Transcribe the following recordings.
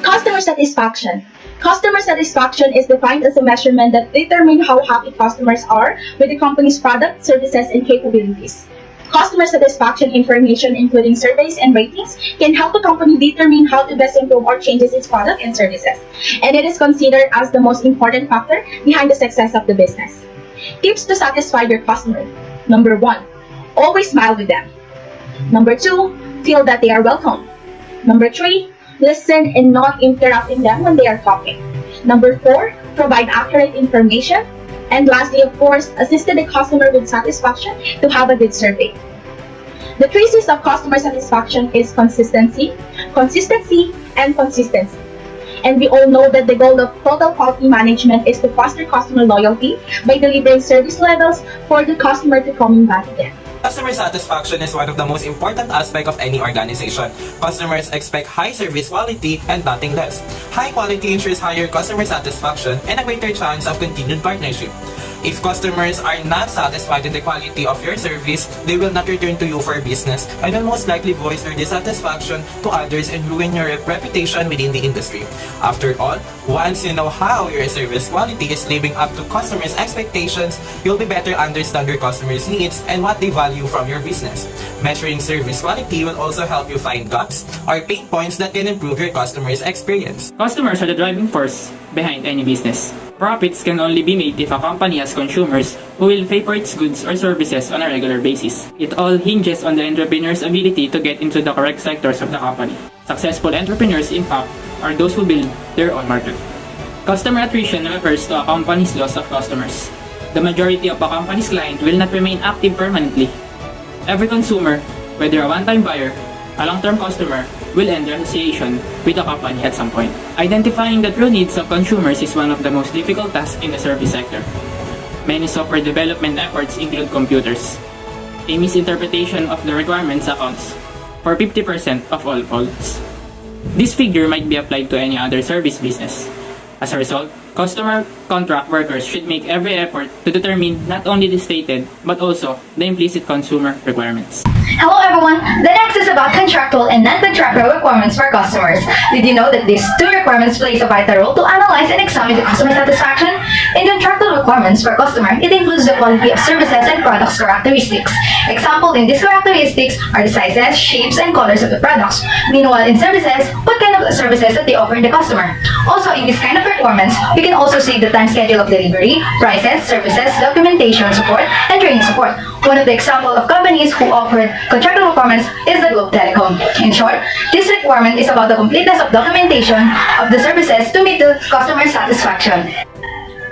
Customer satisfaction. Customer satisfaction is defined as a measurement that determines how happy customers are with the company's product, services, and capabilities. Customer satisfaction information, including surveys and ratings, can help a company determine how to best improve or changes its product and services. And it is considered as the most important factor behind the success of the business. Tips to satisfy your customer. Number 1, always smile with them. Number 2, feel that they are welcome. Number 3, listen and not interrupting them when they are talking. Number 4, provide accurate information. And lastly, of course, assist the customer with satisfaction to have a good survey. The 3 C's of customer satisfaction is consistency, consistency, and consistency. And we all know that the goal of total quality management is to foster customer loyalty by delivering service levels for the customer to coming back again. Customer satisfaction is one of the most important aspects of any organization. Customers expect high service quality and nothing less. High quality ensures higher customer satisfaction and a greater chance of continued partnership. If customers are not satisfied with the quality of your service, they will not return to you for business and will most likely voice their dissatisfaction to others and ruin your reputation within the industry. After all, once you know how your service quality is living up to customers' expectations, you'll be better understand your customers' needs and what they value from your business. Measuring service quality will also help you find gaps or pain points that can improve your customers' experience. Customers are the driving force behind any business. Profits can only be made if a company has consumers who will pay for its goods or services on a regular basis. It all hinges on the entrepreneur's ability to get into the correct sectors of the company. Successful entrepreneurs, in fact, are those who build their own market. Customer attrition refers to a company's loss of customers. The majority of a company's client will not remain active permanently. Every consumer, whether a one-time buyer, a long-term customer, will end their association with the company at some point. Identifying the true needs of consumers is one of the most difficult tasks in the service sector. Many software development efforts include computers. A misinterpretation of the requirements accounts for 50% of all faults. This figure might be applied to any other service business. As a result, customer contract workers should make every effort to determine not only the stated, but also the implicit consumer requirements. Hello everyone! The next is about contractual and non-contractual requirements for customers. Did you know that these 2 requirements plays a vital role to analyze and examine the customer satisfaction? In contractual requirements for customer, it includes the quality of services and products characteristics. Example in these characteristics are the sizes, shapes, and colors of the products. Meanwhile, in services, what kind of services that they offer the customer. Also, in this kind of requirements, we can also see the time schedule of delivery, prices, services, documentation support, and training support. One of the examples of companies who offered contractual requirements is the Globe Telecom. In short, this requirement is about the completeness of documentation of the services to meet the customer satisfaction.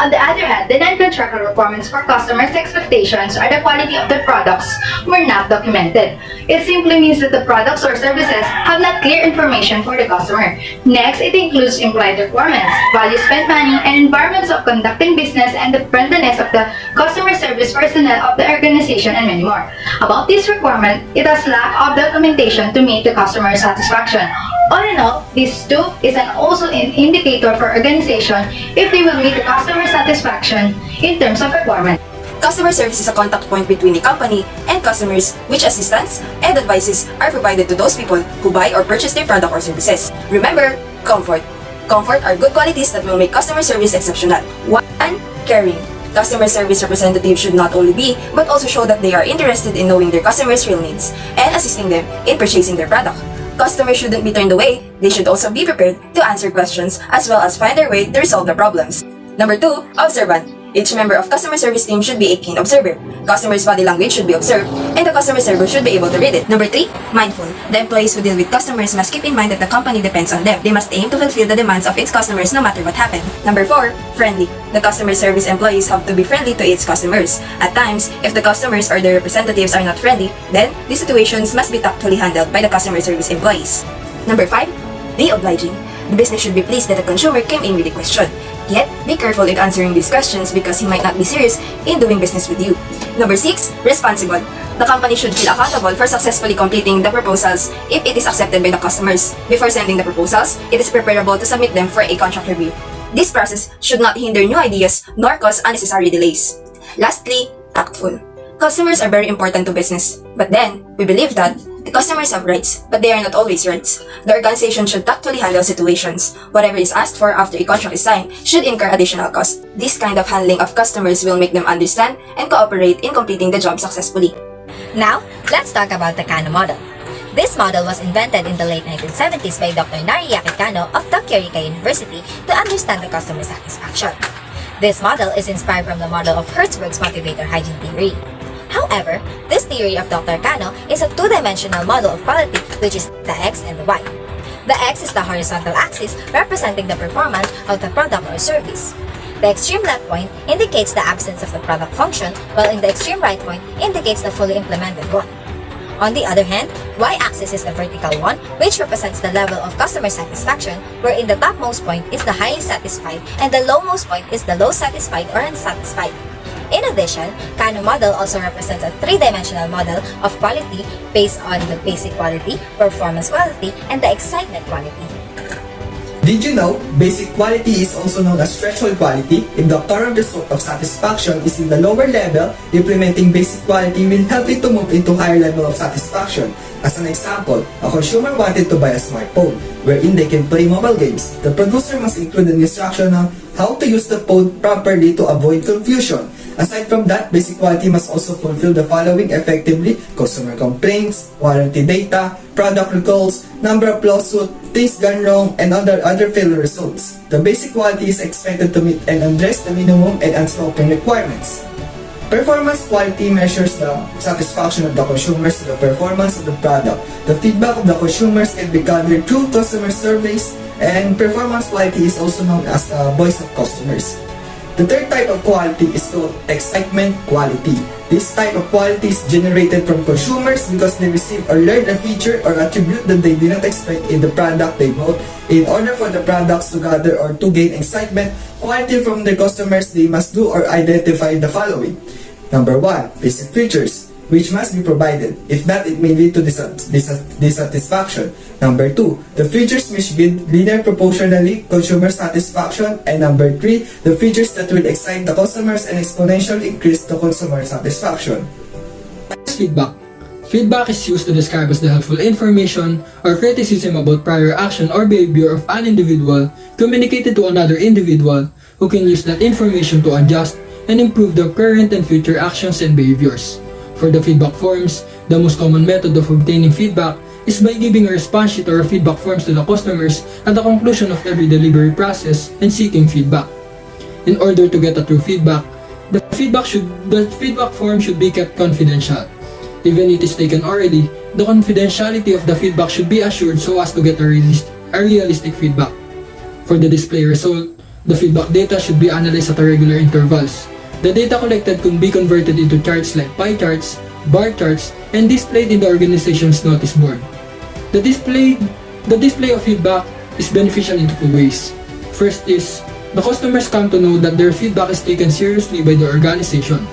On the other hand, the non-contractual requirements for customers' expectations are the quality of the products were not documented. It simply means that the products or services have not clear information for the customer. Next, it includes implied requirements, value spent money, and environments of conducting business and the friendliness of the customer service personnel of the organization and many more. About this requirement, it has lack of documentation to meet the customer satisfaction. All in all, this too is also an indicator for organization if they will meet the customer satisfaction in terms of requirement. Customer service is a contact point between the company and customers, which assistance and advices are provided to those people who buy or purchase their product or services. Remember, comfort. Comfort are good qualities that will make customer service exceptional. 1. Caring. Customer service representatives should not only be, but also show that they are interested in knowing their customers' real needs and assisting them in purchasing their product. Customers shouldn't be turned away, they should also be prepared to answer questions as well as find their way to resolve the problems. Number 2, observant. Each member of customer service team should be a keen observer. Customers' body language should be observed, and the customer service should be able to read it. Number 3, mindful. The employees who deal with customers must keep in mind that the company depends on them. They must aim to fulfill the demands of its customers no matter what happens. Number 4, friendly. The customer service employees have to be friendly to its customers. At times, if the customers or their representatives are not friendly, then these situations must be tactfully handled by the customer service employees. Number 5, be obliging. The business should be pleased that the consumer came in with a question. Yet, be careful in answering these questions because he might not be serious in doing business with you. Number 6, responsible. The company should feel accountable for successfully completing the proposals if it is accepted by the customers. Before sending the proposals, it is preferable to submit them for a contract review. This process should not hinder new ideas nor cause unnecessary delays. Lastly, tactful. Customers are very important to business, but then, we believe that The customers have rights, but they are not always rights. The organization should tactfully handle situations. Whatever is asked for after a contract is signed should incur additional cost. This kind of handling of customers will make them understand and cooperate in completing the job successfully. Now, let's talk about the Kano model. This model was invented in the late 1970s by Dr. Nariaki Kano of Tokyo University to understand the customer satisfaction. This model is inspired from the model of Hertzberg's motivator hygiene theory. However, this theory of Dr. Kano is a two-dimensional model of quality, which is the X and the Y. The X is the horizontal axis representing the performance of the product or service. The extreme left point indicates the absence of the product function, while in the extreme right point indicates the fully implemented one. On the other hand, Y-axis is the vertical one, which represents the level of customer satisfaction, wherein the topmost point is the highly satisfied and the lowmost point is the low satisfied or unsatisfied. In addition, Kano model also represents a three-dimensional model of quality based on the basic quality, performance quality, and the excitement quality. Did you know, basic quality is also known as threshold quality? If the current result of satisfaction is in the lower level, implementing basic quality will help you to move into higher level of satisfaction. As an example, a consumer wanted to buy a smartphone, wherein they can play mobile games. The producer must include an instruction on how to use the phone properly to avoid confusion. Aside from that, basic quality must also fulfill the following effectively: customer complaints, warranty data, product recalls, number of lawsuits, things gone wrong, and other failure results. The basic quality is expected to meet and address the minimum and unspoken requirements. Performance quality measures the satisfaction of the consumers to the performance of the product. The feedback of the consumers can be gathered through customer surveys, and performance quality is also known as the voice of customers. The third type of quality is called excitement quality. This type of quality is generated from consumers because they receive or learn a feature or attribute that they did not expect in the product they bought. In order for the products to gather or to gain excitement quality from their customers, they must do or identify the following. Number 1, basic features, which must be provided. If not, it may lead to dissatisfaction. Number 2, the features which give linear proportionally consumer satisfaction. And number 3, the features that will excite the customers and exponentially increase the consumer satisfaction. Feedback. Feedback is used to describe as the helpful information or criticism about prior action or behavior of an individual communicated to another individual who can use that information to adjust and improve their current and future actions and behaviors. For the feedback forms, the most common method of obtaining feedback is by giving a response sheet or feedback forms to the customers at the conclusion of every delivery process and seeking feedback. In order to get a true feedback, the feedback form should be kept confidential. Even if it is taken orally, the confidentiality of the feedback should be assured so as to get a realistic feedback. For the display result, the feedback data should be analyzed at regular intervals. The data collected can be converted into charts like pie charts, bar charts, and displayed in the organization's notice board. The display of feedback is beneficial in two ways. First is, the customers come to know that their feedback is taken seriously by the organization.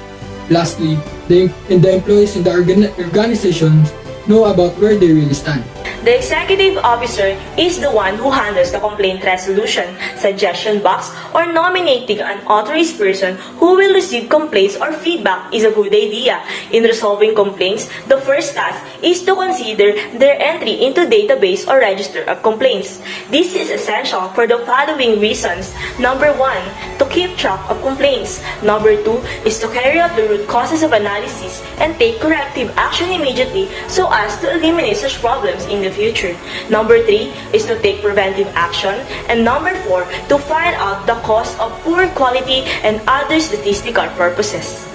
Lastly, the employees in the organization know about where they really stand. The executive officer is the one who handles the complaint resolution, suggestion box, or nominating an authorized person who will receive complaints or feedback is a good idea. In resolving complaints, the first task is to consider their entry into database or register of complaints. This is essential for the following reasons. Number 1, to keep track of complaints. Number 2 is to carry out the root causes of analysis and take corrective action immediately so as to eliminate such problems in the future. Number 3 is to take preventive action. And number 4, to find out the cause of poor quality and other statistical purposes.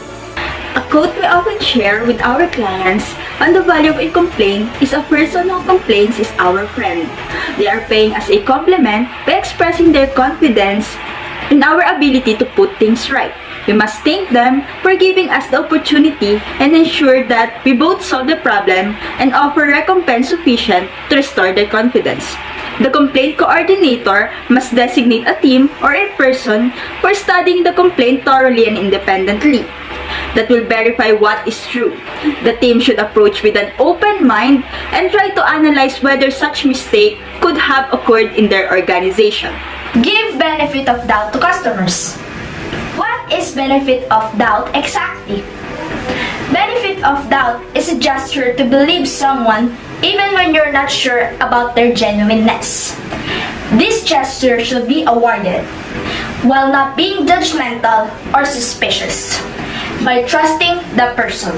A quote we often share with our clients on the value of a complaint is a person who complains is our friend. They are paying us a compliment by expressing their confidence in our ability to put things right. We must thank them for giving us the opportunity and ensure that we both solve the problem and offer recompense sufficient to restore their confidence. The complaint coordinator must designate a team or a person for studying the complaint thoroughly and independently that will verify what is true. The team should approach with an open mind and try to analyze whether such mistake could have occurred in their organization. Give benefit of doubt to customers. What is benefit of doubt exactly? Benefit of doubt is a gesture to believe someone even when you're not sure about their genuineness. This gesture should be awarded while not being judgmental or suspicious by trusting the person.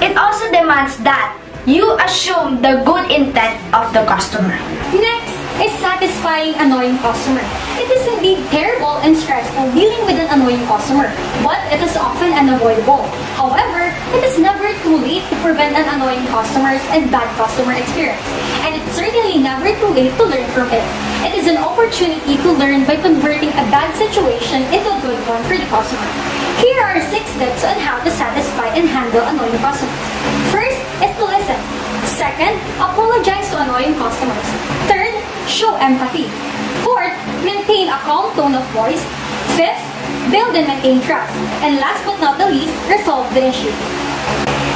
It also demands that you assume the good intent of the customer. Next is satisfying annoying customer. It is indeed terrible and stressful dealing with an annoying customer, but it is often unavoidable. However, it is never too late to prevent an annoying customers and bad customer experience, and it's certainly never too late to learn from it. It is an opportunity to learn by converting a bad situation into a good one for the customer. Here are 6 tips on how to satisfy and handle annoying customers. First is to listen. Second, apologize to annoying customers. Third, show empathy. Fourth, maintain a calm tone of voice. Fifth, build and maintain trust. And last but not the least, resolve the issue.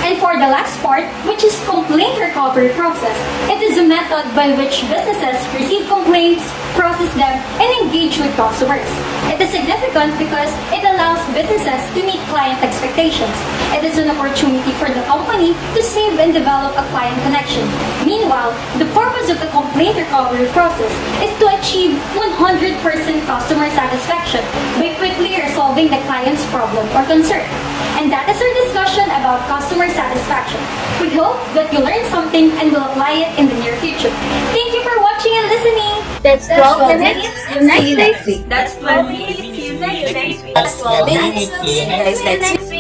And for the last part, which is complaint recovery process, it is a method by which businesses receive complaints, process them, and engage with customers. It is significant because it allows businesses to meet client expectations. It is an opportunity for the company to save and develop a client connection. Meanwhile, the purpose of the complaint recovery process is to achieve 100% customer satisfaction by quickly resolving the client's problem or concern. And that is our discussion about customer satisfaction. We hope that you learned something and will apply it in the near future. Thank you for watching and listening. That's 12 minutes. See you next week. That's 12 minutes. See you next week. That's 12 minutes. See you guys next week.